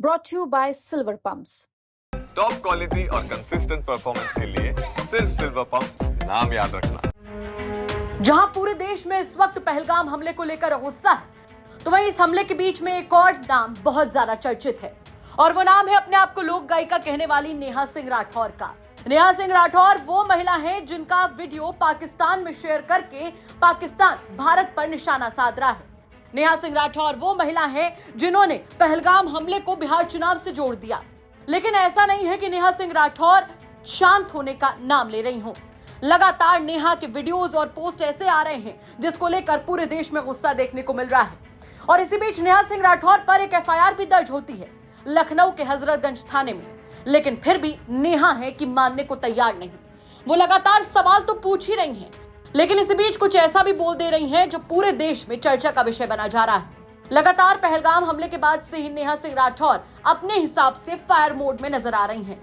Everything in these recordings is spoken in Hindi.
brought to you by Silver Pumps. Top quality और कंसिस्टेंट परफॉर्मेंस के लिए सिर्फ सिल्वर पंप नाम याद रखना। जहां पूरे देश में इस वक्त पहलगाम हमले को लेकर गुस्सा है, तो वहीं इस हमले के बीच में एक और नाम बहुत ज्यादा चर्चित है और वो नाम है अपने आप को लोक गायिका कहने वाली नेहा सिंह राठौर का। नेहा सिंह राठौर वो महिला है जिनका वीडियो पाकिस्तान में शेयर करके पाकिस्तान भारत पर निशाना साध रहा है। नेहा सिंह राठौर वो महिला है जिन्होंने पहलगाम हमले को बिहार चुनाव से जोड़ दिया। लेकिन ऐसा नहीं है कि नेहा सिंह राठौर शांत होने का नाम ले रही हो। लगातार नेहा के वीडियोस और पोस्ट ऐसे आ रहे हैं जिसको लेकर पूरे देश में गुस्सा देखने को मिल रहा है। और इसी बीच नेहा सिंह राठौर पर एक एफआईआर भी दर्ज होती है लखनऊ के हजरतगंज थाने में। लेकिन फिर भी नेहा है कि मानने को तैयार नहीं। वो लगातार सवाल तो पूछ ही रही हैं, लेकिन इसी बीच कुछ ऐसा भी बोल दे रही हैं जो पूरे देश में चर्चा का विषय बना जा रहा है। लगातार पहलगाम हमले के बाद से ही नेहा सिंह राठौर अपने हिसाब से फायर मोड में नजर आ रही हैं।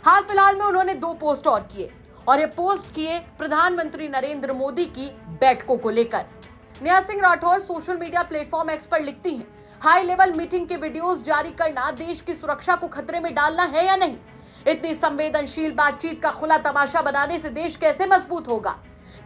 हाल फिलहाल में उन्होंने 2 पोस्ट और किए और ये पोस्ट किए प्रधानमंत्री नरेंद्र मोदी की बैठकों को लेकर। Neha Singh Rathore social media platform x पर लिखती हैं, हाई लेवल मीटिंग के वीडियोस जारी करना देश की सुरक्षा को खतरे में डालना है या नहीं? इतनी संवेदनशील बातचीत का खुला तमाशा बनाने से देश कैसे मजबूत होगा?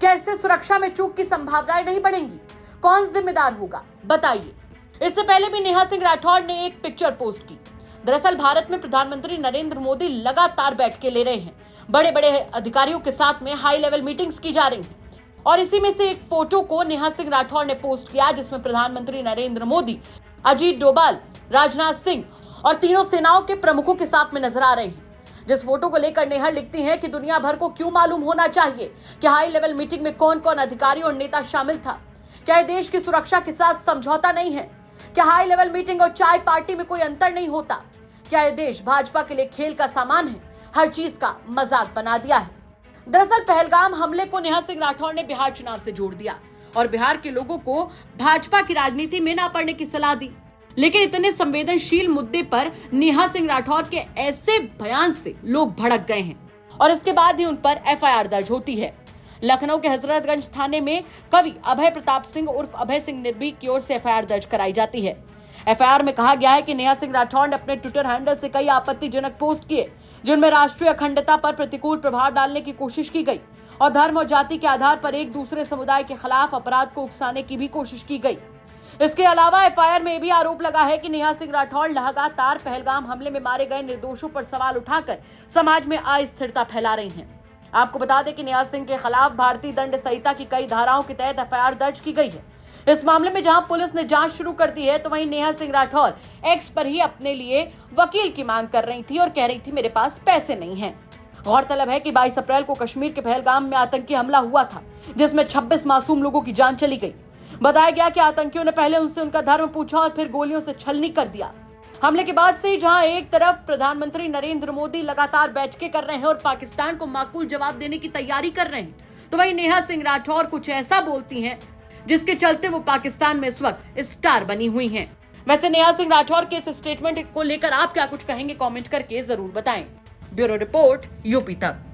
क्या इससे सुरक्षा में चूक की संभावनाएं नहीं बढ़ेंगी? कौन जिम्मेदार होगा, बताइए। इससे पहले भी नेहा सिंह राठौर ने एक पिक्चर पोस्ट की। दरअसल भारत में प्रधानमंत्री नरेंद्र मोदी लगातार बैठकें ले रहे हैं। बड़े बड़े अधिकारियों के साथ में हाई लेवल मीटिंग्स की जा रही हैं और इसी में से एक फोटो को नेहा सिंह राठौर ने पोस्ट किया जिसमें प्रधानमंत्री नरेंद्र मोदी, अजीत डोभाल, राजनाथ सिंह और तीनों सेनाओं के प्रमुखों के साथ में नजर आ रहे हैं। जिस फोटो को लेकर नेहा लिखती हैं कि दुनिया भर को क्यों मालूम होना चाहिए कि हाई लेवल मीटिंग में कौन कौन अधिकारी और नेता शामिल था? क्या यह देश की सुरक्षा के साथ समझौता नहीं है? क्या हाई लेवल मीटिंग और चाय पार्टी में कोई अंतर नहीं होता? क्या यह देश भाजपा के लिए खेल का सामान है? हर चीज का मजाक बना दिया है। दरअसल पहलगाम हमले को नेहा सिंह राठौर ने बिहार चुनाव से जोड़ दिया और बिहार के लोगों को भाजपा की राजनीति में न पड़ने की सलाह दी। लेकिन इतने संवेदनशील मुद्दे पर नेहा सिंह राठौर के ऐसे बयान से लोग भड़क गए हैं और इसके बाद ही उन पर एफआईआर दर्ज होती है। लखनऊ के हजरतगंज थाने में कवि अभय प्रताप सिंह उर्फ अभय सिंह निर्भीक की ओर से एफआईआर दर्ज कराई जाती है। एफआईआर में कहा गया है कि नेहा सिंह राठौर ने अपने ट्विटर हैंडल से कई आपत्तिजनक पोस्ट किए जिनमें राष्ट्रीय अखंडता पर प्रतिकूल प्रभाव डालने की कोशिश की गई और धर्म और जाति के आधार पर एक दूसरे समुदाय के खिलाफ अपराध को उकसाने की भी कोशिश की गई। इसके अलावा एफआईआर में भी आरोप लगा है कि नेहा सिंह राठौर लगातार पहलगाम हमले में मारे गए निर्दोषों पर सवाल उठाकर समाज में अस्थिरता फैला रही हैं। आपको बता दें कि नेहा सिंह के खिलाफ भारतीय दंड संहिता की कई धाराओं के तहत एफआईआर दर्ज की गई है। इस मामले में जहां पुलिस ने जांच शुरू कर दी है, तो वहीं नेहा सिंह राठौर एक्स पर ही अपने लिए वकील की मांग कर रही थी और कह रही थी मेरे पास पैसे नहीं हैं। गौरतलब है कि 22 अप्रैल को कश्मीर के पहलगाम में आतंकी हमला हुआ था जिसमें 26 मासूम लोगों की जान चली गई। बताया गया कि आतंकियों ने पहले उनसे उनका धर्म पूछा और फिर गोलियों से छलनी कर दिया। हमले के बाद से ही जहां एक तरफ प्रधानमंत्री नरेंद्र मोदी लगातार बैठकें कर रहे हैं और पाकिस्तान को माकूल जवाब देने की तैयारी कर रहे हैं, तो वहीं नेहा सिंह राठौर कुछ ऐसा बोलती हैं जिसके चलते वो पाकिस्तान में इस वक्त स्टार बनी हुई हैं। वैसे नेहा सिंह राठौर के इस स्टेटमेंट को लेकर आप क्या कुछ कहेंगे, कमेंट करके जरूर बताएं। ब्यूरो रिपोर्ट यूपी तक।